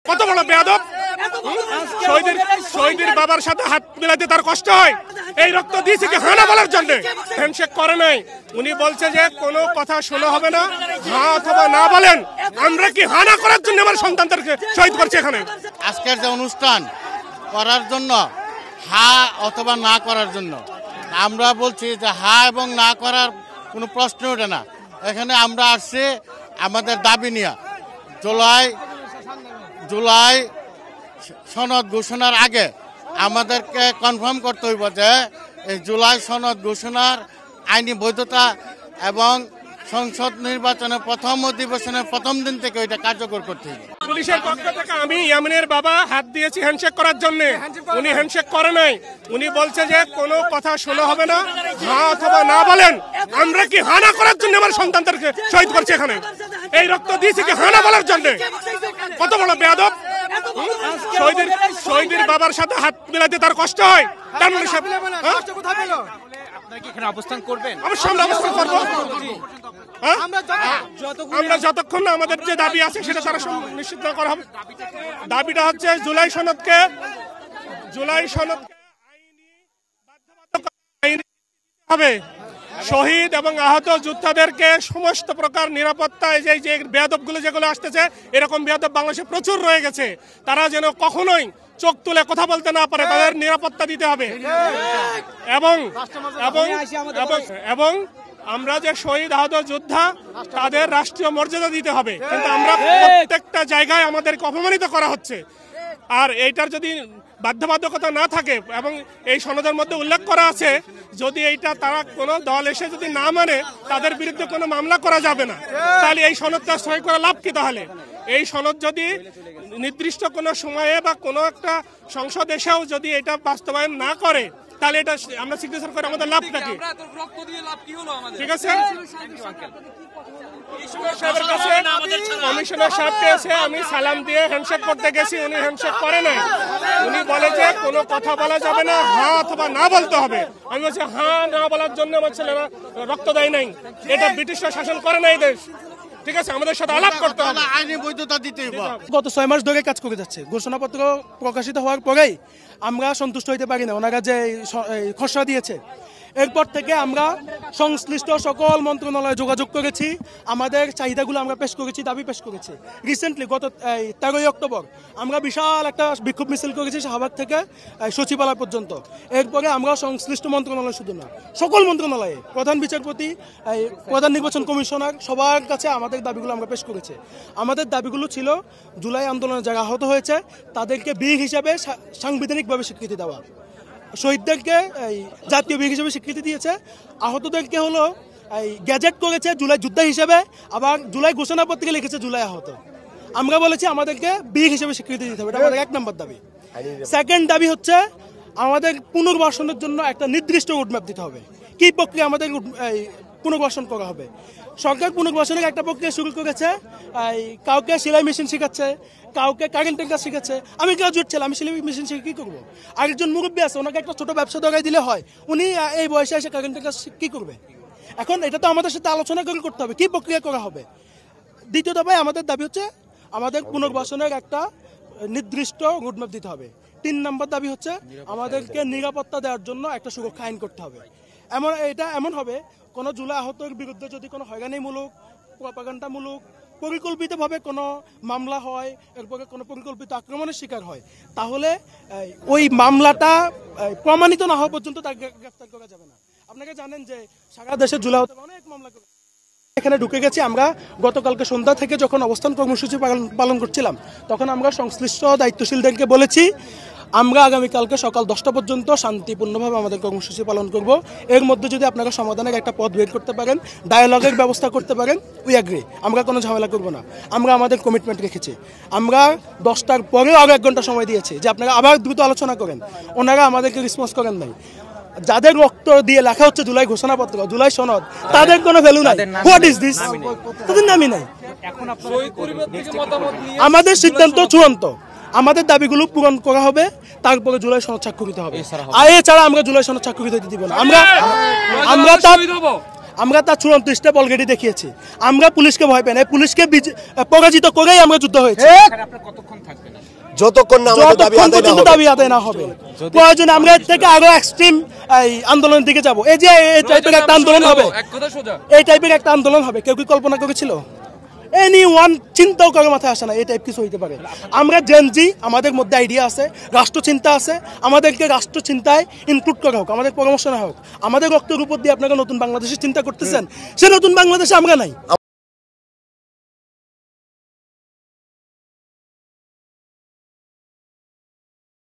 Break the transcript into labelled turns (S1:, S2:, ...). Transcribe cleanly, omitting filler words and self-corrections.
S1: কত বড় বেয়াদব! শহীদের বাবার সাথে হাত মিলাতে তার কষ্ট হয়। এই রক্ত দিয়েছে কি হানা বলার জন্য? হ্যান্ডশেক করে নাই। উনি বলছে যে কোনো কথা শোনা হবে না, হ্যাঁ অথবা না বলেন। আমরা কি হানা করার জন্য আমার সন্তানদেরকে শহীদ করছি এখানে?
S2: আজকের যে অনুষ্ঠান করার জন্য, হা অথবা না করার জন্য, আমরা বলছি যে হা এবং না করার কোনো প্রশ্ন ওঠে না। এখানে আমরা আসছি আমাদের দাবি নিয়ে। জুলাই সনদ ঘোষণার আগে আমাদেরকে কনফার্ম করতে হইব যে এই জুলাই সনদ ঘোষণার আইনি বৈধতা এবং সংসদ নির্বাচনের প্রথম অধিবেশনের প্রথম দিন থেকে ওইটা কার্যকর করতে হবে।
S1: পুলিশের পক্ষ থেকে আমি ইয়ামিনের বাবা হাত দিয়েছি হ্যান্ডশেক করার জন্য, উনি হ্যান্ডশেক করে নাই। উনি বলছে যে কোনো কথা শোনা হবে না, হ্যাঁ অথবা না বলেন। আমরা কি হানা করার জন্য আমার সন্তানদেরকে শহীদ করছি এখানে? এই রক্ত দিয়েছে কি হানা বলার জন্য? কত বড় বেয়াদব! শহীদের বাবার সাথে হাত মিলাতে তার কষ্ট হয়।
S3: এখানে অবস্থান করবেন?
S1: অবশ্যই আমরা অবস্থান করবো। আমরা যতক্ষণ না আমাদের যে দাবি আছে সেটা তারা নিশ্চিত করা হবে। দাবিটা হচ্ছে জুলাই সনদকে আইনি হবে। শহীদ এবং আহত যোদ্ধাদেরকে সমস্ত প্রকার নিরাপত্তা, যে বেয়াদবগুলো যেগুলো আসতেছে, এরকম বেয়াদব বাংলাদেশে প্রচুর রয়ে গেছে। তারা যেন কখনোই চোখ তুলে কথা বলতে না পারে, তাদের নিরাপত্তা দিতে হবে। এবং আমরা যে শহীদ আহত যোদ্ধা, তাদের রাষ্ট্রীয় মর্যাদা দিতে হবে। কিন্তু আমরা প্রত্যেকটা জায়গায় আমাদেরকে অপমানিত করা হচ্ছে। আর এইটার যদি বাধ্যবাধকতা না থাকে, এবং এই সনদের মধ্যে উল্লেখ করা আছে, যদি এইটা তারা কোনো দল এসে যদি না মানে, তাদের বিরুদ্ধে কোনো মামলা করা যাবে না। তাহলে এই সনদটা সই করে লাভ কি? তাহলে এই সনদ যদি নির্দিষ্ট কোনো সময়ে বা কোনো একটা সংসদ এসেও যদি এটা বাস্তবায়ন না করে, তাহলে এটা আমরা সিগনেচার করে আমাদের লাভটা কি? ঠিক আছে, কমিশনার সাহেবকে এসে আমি সালাম দিয়ে হ্যান্ডশেক করতে গেছি, উনি হ্যান্ডশেক করে নাই। উনি বলে যে কোনো কথা বলা যাবে না, হ্যাঁ অথবা না বলতে হবে। আমি বলছি হ্যাঁ না বলার জন্য আমার ছেলেরা রক্ত দেয় নাই। এটা ব্রিটিশরা শাসন করে নাই দেশ। ঠিক আছে, আমাদের সাথে আলাপ করতে হবে,
S2: আইনি বৈধতা দিতে হবে।
S4: গত 6 মাস ধরে কাজ করে যাচ্ছে। ঘোষণাপত্র প্রকাশিত হওয়ার পরেই আমরা সন্তুষ্ট হইতে পারি না। ওনারা যে খসড়া দিয়েছে, এরপর থেকে আমরা সংশ্লিষ্ট সকল মন্ত্রণালয়ে যোগাযোগ করেছি, আমাদের চাহিদাগুলো আমরা পেশ করেছি, দাবি পেশ করেছি। রিসেন্টলি গত 13ই অক্টোবর আমরা বিশাল একটা বিক্ষোভ মিছিল করেছি শাহবাগ থেকে সচিবালয় পর্যন্ত। এরপরে আমরা সংশ্লিষ্ট মন্ত্রণালয়, শুধু না সকল মন্ত্রণালয়ে, প্রধান বিচারপতি, প্রধান নির্বাচন কমিশনার, সবার কাছে আমাদের দাবিগুলো আমরা পেশ করেছি। আমাদের দাবিগুলো ছিল জুলাই আন্দোলনে যারা আহত হয়েছে তাদেরকে বীর হিসাবে সাংবিধানিকভাবে স্বীকৃতি দেওয়া, শহীদদেরকে জাতীয় বীর হিসেবে স্বীকৃতি দিয়েছে, আহতদেরকে হলো গ্যাজেট করেছে জুলাই যোদ্ধা হিসেবে, আবার জুলাই ঘোষণাপত্রে লিখেছে জুলাই আহত। আমরা বলেছি আমাদেরকে বীর হিসেবে স্বীকৃতি দিতে হবে, এটা আমাদের 1 নম্বর দাবি। সেকেন্ড দাবি হচ্ছে আমাদের পুনর্বাসনের জন্য একটা নির্দিষ্ট রোডম্যাপ দিতে হবে। কি প্রক্রিয়া আমাদের পুনর্বাসন করা হবে? সরকার পুনর্বাসনের একটা প্রক্রিয়া শুরু করেছে। কাউকে সেলাই মেশিন শেখাচ্ছে, কাউকে কারেন্টের কাজ শিখাচ্ছে। আমি গ্রাজুয়েট ছিলাম, আমি সেলাই মেশিন শিখে কী করবো? আরেকজন মুরব্বী আছে, ওনাকে একটা ছোটো ব্যবসা ধরাই দিলে হয়, উনি এই বয়সে এসে কারেন্টের কাজ কী করবে? এখন এটা তো আমাদের সাথে আলোচনা করে করতে হবে কী প্রক্রিয়া করা হবে। দ্বিতীয় দফায় আমাদের দাবি হচ্ছে আমাদের পুনর্বাসনের একটা নির্দিষ্ট রোডম্যাপ দিতে হবে। 3 নম্বর দাবি হচ্ছে আমাদেরকে নিরাপত্তা দেওয়ার জন্য একটা সুরক্ষা আইন করতে হবে। এটা এমন হবে, কোনো জুলাই আহতের বিরুদ্ধে যদি কোনো হয়রানিমূলক, প্রপাগান্ডামূলক, পরিকল্পিতভাবে কোনো মামলা হয়, এরপরে কোনো পরিকল্পিত আক্রমণের শিকার হয়, তাহলে ওই মামলাটা প্রমাণিত না হওয়া পর্যন্ত তাকে গ্রেফতার করা যাবে না। আপনারা জানেন যে সারা দেশে জুলাই আহত অনেক মামলা করে এখানে ঢুকে গেছি। আমরা গতকালকে সন্ধ্যা থেকে যখন অবস্থান কর্মসূচি পালন করছিলাম, তখন আমরা সংশ্লিষ্ট দায়িত্বশীলদেরকে বলেছি আমরা আগামীকালকে সকাল 10টা পর্যন্ত শান্তিপূর্ণভাবে আমাদের কর্মসূচি পালন করব। এর মধ্যে যদি আপনারা সমাধানের একটা পথ বের করতে পারেন, ডায়ালগের ব্যবস্থা করতে পারেন, উই অ্যাগ্রি, আমরা কোনো ঝামেলা করব না। আমরা আমাদের কমিটমেন্ট রেখেছি। আমরা 10টার পরেও আরও 1 ঘন্টা সময় দিয়েছি যে আপনারা আবার দ্রুত আলোচনা করেন। ওনারা আমাদেরকে রেসপন্স করেন নাই। যাদের রক্ত দিয়ে লেখা হচ্ছে জুলাই ঘোষণাপত্র, জুলাই সনদ, তাদের কোনো ভ্যালু নাই। What is this? তাদের নামই নাই। আমাদের সিদ্ধান্ত চূড়ান্ত, আমাদের দাবিগুলো পূরণ করা হবে, তারপরে জুলাই সনদ স্বাক্ষরিত হবে। আর এছাড়া আমরা জুলাই সনদ স্বাক্ষরিত দিতে দিব না। আমরা তার চূড়ান্ত স্টেপ অলরেডি দেখিয়েছি। আমরা পুলিশকে ভয় পাই না, পুলিশকে পরাজিত করেই আমরা যুদ্ধ হয়েছে।
S3: এখানে আপনারা কতক্ষণ থাকবেন?
S5: যতক্ষণ না আমাদের দাবি
S4: যতক্ষণ
S5: আদায় না
S4: পর্যন্ত
S5: হবে।
S4: দাবি আদায় না হবে, প্রয়োজনে আমরা এর থেকে আরো এক্সট্রিম আন্দোলনের দিকে যাব। এই যে এই টাইপের একটা আন্দোলন হবে, এই টাইপের একটা আন্দোলন হবে, কেউ কি কল্পনা করেছিল? এনি ওয়ান চিন্তাও কারো মাথায় আসে না এই টাইপ কিছু হইতে পারে। আমরা জেনজি, আমাদের মধ্যে আইডিয়া আছে, রাষ্ট্র চিন্তা আছে, আমাদেরকে রাষ্ট্র চিন্তায় ইনক্লুড করা হোক, আমাদের পরামর্শ না হোক। আমাদের রক্তের উপর দিয়ে আপনারা নতুন বাংলাদেশের চিন্তা করতেছেন, সে নতুন বাংলাদেশে আমরা নাই।